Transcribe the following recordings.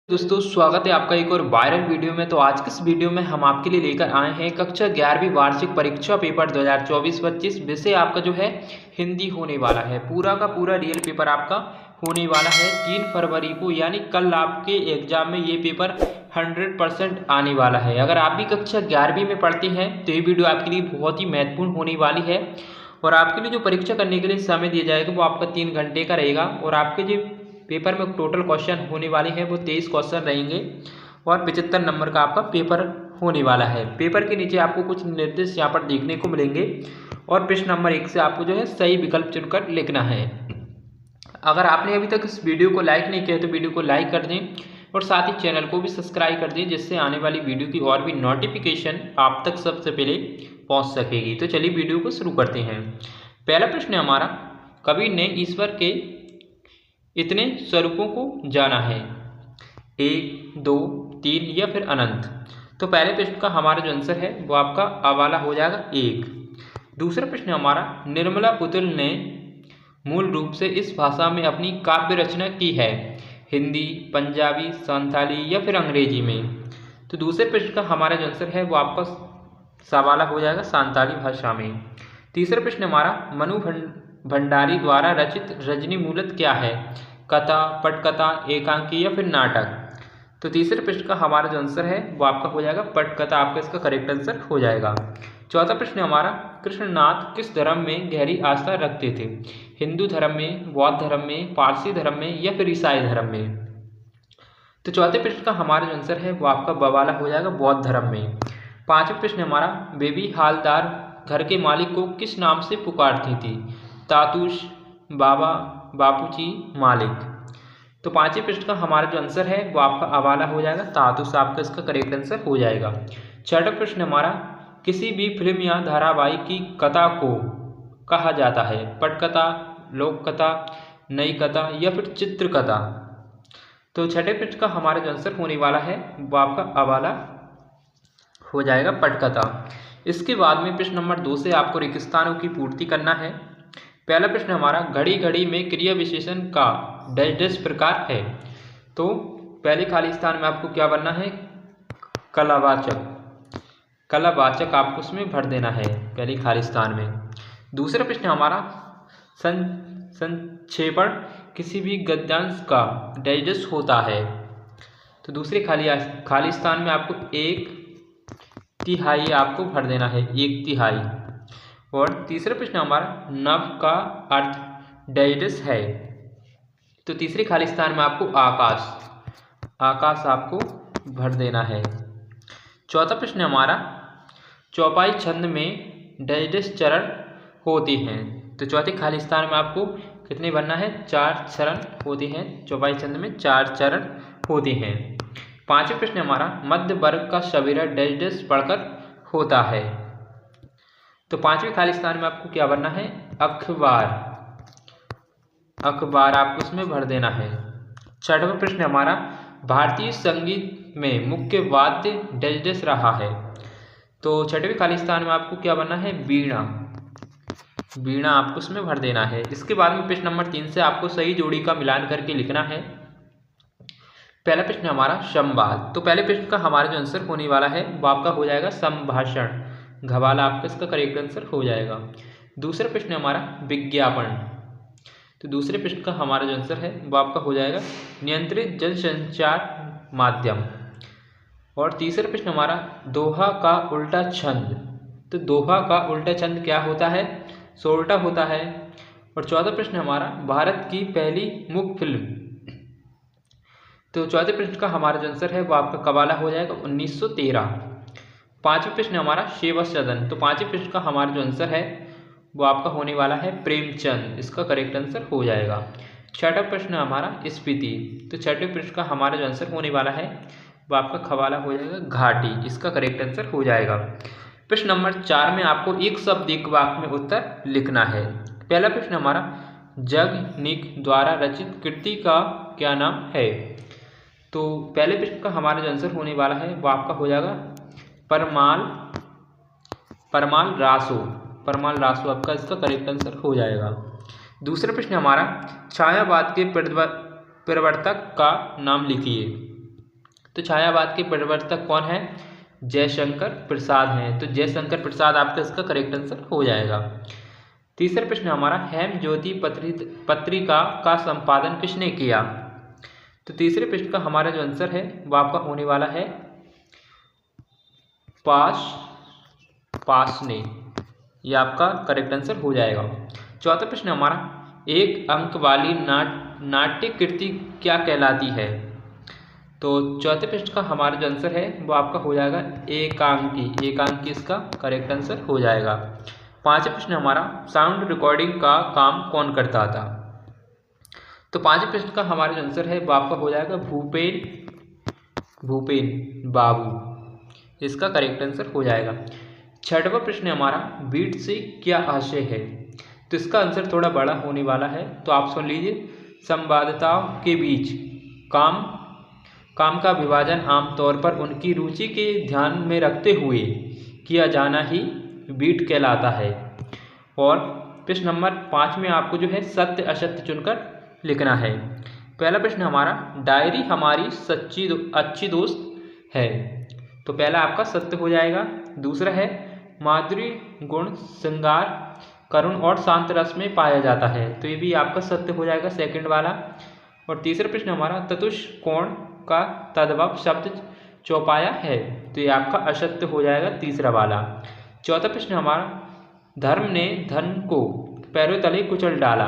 दोस्तों स्वागत है आपका एक और वायरल वीडियो में। तो आज की इस वीडियो में हम आपके लिए लेकर आए हैं कक्षा 11वीं वार्षिक परीक्षा पेपर 2024-25। विषय आपका जो है हिंदी होने वाला है। पूरा का पूरा रियल पेपर आपका होने वाला है 3 फरवरी को, यानी कल आपके एग्जाम में ये पेपर 100% आने वाला है। अगर आप भी कक्षा 11वीं में पढ़ते हैं तो ये वीडियो आपके लिए बहुत ही महत्वपूर्ण होने वाली है। और आपके लिए जो परीक्षा करने के लिए समय दिया जाएगा वो आपका 3 घंटे का रहेगा। और आपके जो पेपर में टोटल क्वेश्चन होने वाले हैं वो 23 क्वेश्चन रहेंगे और 75 नंबर का आपका पेपर होने वाला है। पेपर के नीचे आपको कुछ निर्देश यहाँ पर देखने को मिलेंगे और प्रश्न नंबर 1 से आपको जो है सही विकल्प चुनकर लिखना है। अगर आपने अभी तक इस वीडियो को लाइक नहीं किया तो वीडियो को लाइक कर दें और साथ ही चैनल को भी सब्सक्राइब कर दें, जिससे आने वाली वीडियो की और भी नोटिफिकेशन आप तक सबसे पहले पहुँच सकेगी। तो चलिए वीडियो को शुरू करते हैं। पहला प्रश्न है हमारा, कबीर ने ईश्वर के इतने स्वरूपों को जाना है, 1, 2, 3 या फिर अनंत। तो पहले प्रश्न का हमारा जो आंसर है वो आपका अ वाला हो जाएगा 1। दूसरा प्रश्न हमारा, निर्मला पुतुल ने मूल रूप से इस भाषा में अपनी काव्य रचना की है, हिंदी, पंजाबी, संथाली या फिर अंग्रेजी में। तो दूसरे प्रश्न का हमारा जो आंसर है वो आपका सा वाला हो जाएगा संथाली भाषा में। तीसरा प्रश्न हमारा, मनु भंडारी द्वारा रचित रजनी मूलत क्या है, कथा, पटकथा, एकांकी या फिर नाटक। तो तीसरे प्रश्न का हमारा जो आंसर है वो आपका हो जाएगा पटकथा, आपका इसका करेक्ट आंसर हो जाएगा। चौथा प्रश्न हमारा, कृष्णनाथ किस धर्म में गहरी आस्था रखते थे, हिंदू धर्म में, बौद्ध धर्म में, पारसी धर्म में या फिर ईसाई धर्म में। तो चौथे प्रश्न का हमारा जो आंसर है वो आपका ब वाला हो जाएगा बौद्ध धर्म में। पांचवा प्रश्न हमारा, बेबी हालदार घर के मालिक को किस नाम से पुकारती थी, तातुश, बाबा, बापूजी, मालिक। तो पांचवें प्रश्न का हमारा जो आंसर है वो आपका अवाला हो जाएगा तातुश, आपका इसका करेक्ट आंसर हो जाएगा। छठा प्रश्न हमारा, किसी भी फिल्म या धारावाहिक की कथा को कहा जाता है, पटकथा, लोक कथा, नई कथा या फिर चित्रकथा। तो छठे प्रश्न का हमारा जो आंसर होने वाला है वो आपका अवाला हो जाएगा पटकथा। इसके बाद में प्रश्न नंबर 2 से आपको रिक्तस्थानों की पूर्ति करना है। पहला प्रश्न हमारा, घड़ी घड़ी में क्रिया विशेषण का डैश डैश प्रकार है। तो पहले खाली स्थान में आपको क्या बनना है, कलावाचक, कलावाचक आपको उसमें भर देना है पहले खाली स्थान में। दूसरा प्रश्न हमारा, संक्षेपण किसी भी गद्यांश का डैश डैश होता है। तो दूसरे खाली स्थान में आपको 1/3 आपको भर देना है, 1/3। और तीसरा प्रश्न हमारा, नभ का अर्थ डैश डैश है। तो तीसरे खाली स्थान में आपको आकाश, आकाश आपको भर देना है। चौथा प्रश्न हमारा, चौपाई छंद में डैश डैश चरण होते हैं। तो चौथे खाली स्थान में आपको कितने बनना है, 4 चरण होते हैं। चौपाई छंद में 4 चरण होते हैं। पांचवा प्रश्न हमारा, मध्य वर्ग का सवेरा डैश डैश पढ़कर होता है। तो पांचवें खाली स्थान में आपको क्या भरना है, अखबार, अखबार आपको उसमें भर देना है। छठवां प्रश्न हमारा, भारतीय संगीत में मुख्य वाद्य डैश डैश रहा है। तो छठवें खाली स्थान में आपको क्या बनना है, वीणा, वीणा आपको उसमें भर देना है। इसके बाद में प्रश्न नंबर 3 से आपको सही जोड़ी का मिलान करके लिखना है। पहला प्रश्न हमारा, संवाद। तो पहले प्रश्न का हमारा जो आंसर होने वाला है वो आपका हो जाएगा संभाषण, घवाला आपका इसका करेक्ट आंसर हो जाएगा। दूसरा प्रश्न हमारा, विज्ञापन। तो दूसरे प्रश्न का हमारा जो आंसर है वो आपका हो जाएगा नियंत्रित जनसंचार माध्यम। और तीसरा प्रश्न हमारा, दोहा का उल्टा छंद। तो दोहा का उल्टा छंद क्या होता है, सोल्टा होता है। और चौथा प्रश्न हमारा, भारत की पहली मुख्य फिल्म। तो चौथे प्रश्न का हमारा जो आंसर है वो आपका कवाला हो जाएगा 1913। पांचवा प्रश्न हमारा, सेवा सदन। तो पांचवें प्रश्न का हमारा जो आंसर है वो आपका होने वाला है प्रेमचंद, इसका करेक्ट आंसर हो जाएगा। छठा प्रश्न हमारा, स्पीति। तो छठे प्रश्न का हमारा जो आंसर होने वाला है वो आपका खवाला हो जाएगा घाटी, इसका करेक्ट आंसर हो जाएगा। प्रश्न नंबर 4 में आपको एक शब्द एक वाक्य में उत्तर लिखना है। पहला प्रश्न हमारा, जगनिक द्वारा रचित कृति का क्या नाम है। तो पहले प्रश्न का हमारा जो आंसर होने वाला है वो आपका हो जाएगा परमाल, परमाल रासो, परमाल रासो आपका इसका करेक्ट आंसर हो जाएगा। दूसरा प्रश्न हमारा, छायावाद के प्रवर्तक का नाम लिखिए। तो छायावाद के प्रवर्तक कौन है? जयशंकर प्रसाद हैं। तो जयशंकर प्रसाद आपका इसका करेक्ट आंसर हो जाएगा। तीसरा प्रश्न हमारा, हेम ज्योति पत्रिका का संपादन किसने किया? तो तीसरे प्रश्न का हमारा जो आंसर है वो आपका होने वाला है पासने। ये आपका करेक्ट आंसर हो जाएगा। चौथा प्रश्न हमारा, एक अंक वाली नाट्य कृति क्या कहलाती है? तो चौथे प्रश्न का हमारा जो आंसर है वो आपका हो जाएगा एकांकी। एकांकी इसका करेक्ट आंसर हो जाएगा। पांचवा प्रश्न हमारा, साउंड रिकॉर्डिंग का काम कौन करता था? तो पांचवें प्रश्न का हमारा जो आंसर है वो आपका हो जाएगा भूपेन बाबू। इसका करेक्ट आंसर हो जाएगा। छठवां प्रश्न हमारा, बीट से क्या आशय है? तो इसका आंसर थोड़ा बड़ा होने वाला है, तो आप सुन लीजिए। संवादताओं के बीच काम का विभाजन आमतौर पर उनकी रुचि के ध्यान में रखते हुए किया जाना ही बीट कहलाता है। और प्रश्न नंबर 5 में आपको जो है सत्य असत्य चुनकर लिखना है। पहला प्रश्न हमारा, डायरी हमारी अच्छी दोस्त है। तो पहला आपका सत्य हो जाएगा। दूसरा है, माधुरी गुण श्रृंगार करुण और शांत रस में पाया जाता है। तो ये भी आपका सत्य हो जाएगा, सेकंड वाला। और तीसरा प्रश्न हमारा, चतुष्कोण का तद्भव शब्द चौपाया है। तो ये आपका असत्य हो जाएगा, तीसरा वाला। चौथा प्रश्न हमारा, धर्म ने धन को पैरों तले कुचल डाला।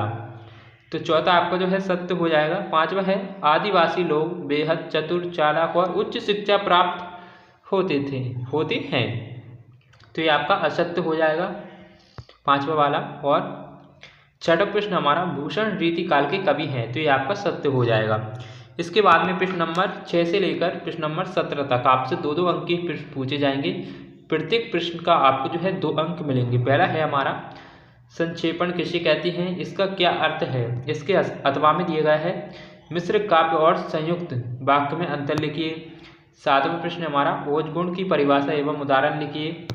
तो चौथा आपका जो है सत्य हो जाएगा। पांचवा है, आदिवासी लोग बेहद चतुर चालाक और उच्च शिक्षा प्राप्त होते हैं। तो ये आपका असत्य हो जाएगा, पांचवा वाला। और छठा प्रश्न हमारा, भूषण रीतिकाल के कवि हैं। तो ये आपका सत्य हो जाएगा। इसके बाद में प्रश्न नंबर 6 से लेकर प्रश्न नंबर 17 तक आपसे 2-2 अंक के प्रश्न पूछे जाएंगे। प्रत्येक प्रश्न का आपको जो है 2 अंक मिलेंगे। पहला है हमारा, संक्षेपण किसे कहती हैं? इसका क्या अर्थ है? इसके अथवा में दिया गया है। मिश्र काव्य और संयुक्त वाक्य में अंतर लिखिए। 7वां प्रश्न हमारा, ओज गुण की परिभाषा एवं उदाहरण लिखिए।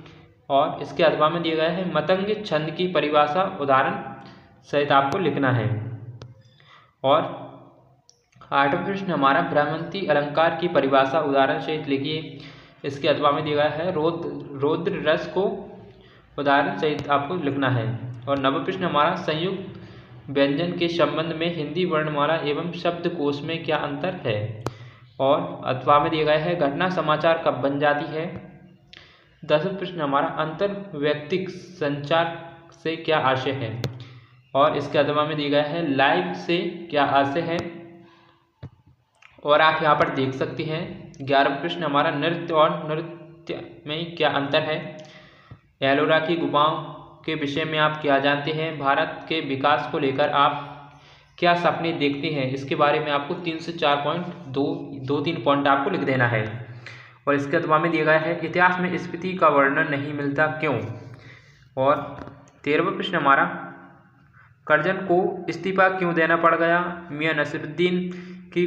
और इसके अथवा में दिया गया है, मतंग छंद की परिभाषा उदाहरण सहित आपको लिखना है। और 8वां प्रश्न हमारा, भ्रमंती अलंकार की परिभाषा उदाहरण सहित लिखिए। इसके अथवा में दिया गया है, रौद्र रस को उदाहरण सहित आपको लिखना है। और 9वां प्रश्न हमारा, संयुक्त व्यंजन के संबंध में हिंदी वर्णमाला एवं शब्दकोश में क्या अंतर है? और अथवा में दिया गया है, घटना समाचार कब बन जाती है? 10वां प्रश्न हमारा, अंतर व्यक्तिक संचार से क्या आशय है? और इसके अथवा में दिया गया है, लाइव से क्या आशय है? और आप यहाँ पर देख सकते हैं 11वां प्रश्न हमारा, नृत्य और नृत्य में क्या अंतर है? एलोरा की गुफाओं के विषय में आप क्या जानते हैं? भारत के विकास को लेकर आप क्या सपने देखते हैं? इसके बारे में आपको 3 से 4 पॉइंट 2-3 पॉइंट आपको लिख देना है। और इसके अथवा में दिया गया है, इतिहास में स्फीति का वर्णन नहीं मिलता क्यों? और 13वां प्रश्न हमारा, करजन को इस्तीफा क्यों देना पड़ गया? मियां नसीरुद्दीन की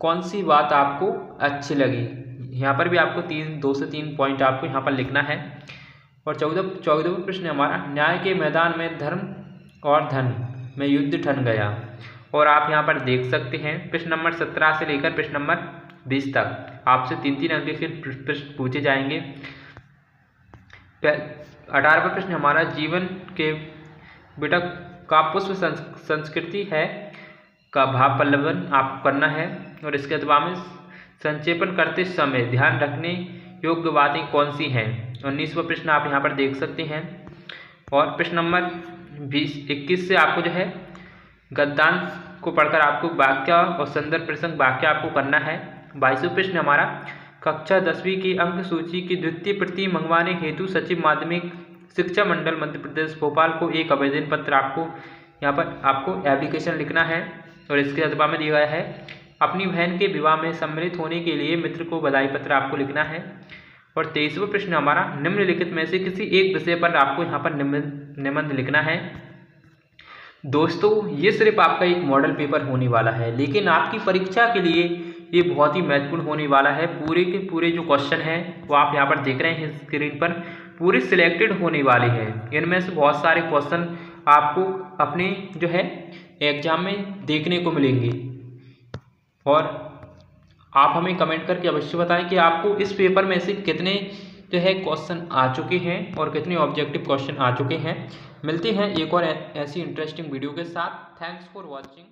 कौन सी बात आपको अच्छी लगी? यहाँ पर भी आपको 2 से 3 पॉइंट आपको यहाँ पर लिखना है। और 14वां प्रश्न हमारा, न्याय के मैदान में धर्म और धन में युद्ध ठन गया। और आप यहाँ पर देख सकते हैं प्रश्न नंबर 17 से लेकर प्रश्न नंबर 20 तक आपसे 3-3 अंक के प्रश्न पूछे जाएंगे। 18वां प्रश्न हमारा, जीवन के बिटक का पुष्प संस्कृति है का भाव पल्लवन आपको करना है। और इसके अथवा में संक्षेपण करते समय ध्यान रखने योग्य बातें कौन सी हैं? 19वां प्रश्न आप यहाँ पर देख सकते हैं। और प्रश्न नंबर 21 से आपको जो है गद्यांश को पढ़कर आपको वाक्य और संदर्भ प्रसंग वाक्य आपको करना है। 22वां प्रश्न हमारा, कक्षा 10वीं की अंक सूची की द्वितीय प्रति मंगवाने हेतु सचिव माध्यमिक शिक्षा मंडल मध्य प्रदेश भोपाल को एक आवेदन पत्र आपको यहाँ पर आपको एप्लीकेशन लिखना है। और इसके अथवा में दिया गया है, अपनी बहन के विवाह में सम्मिलित होने के लिए मित्र को बधाई पत्र आपको लिखना है। और 23वां प्रश्न हमारा, निम्नलिखित में से किसी एक विषय पर आपको यहाँ पर निबंध लिखना है। दोस्तों, ये सिर्फ आपका एक मॉडल पेपर होने वाला है, लेकिन आपकी परीक्षा के लिए ये बहुत ही महत्वपूर्ण होने वाला है। पूरे के पूरे जो क्वेश्चन हैं वो आप यहाँ पर देख रहे हैं स्क्रीन पर, पूरे सिलेक्टेड होने वाले हैं। इनमें से बहुत सारे क्वेश्चन आपको अपने जो है एग्जाम में देखने को मिलेंगे। और आप हमें कमेंट करके अवश्य बताएं कि आपको इस पेपर में से कितने जो है क्वेश्चन आ चुके हैं और कितने ऑब्जेक्टिव क्वेश्चन आ चुके हैं। मिलते हैं एक और ऐसी इंटरेस्टिंग वीडियो के साथ। Thanks for watching.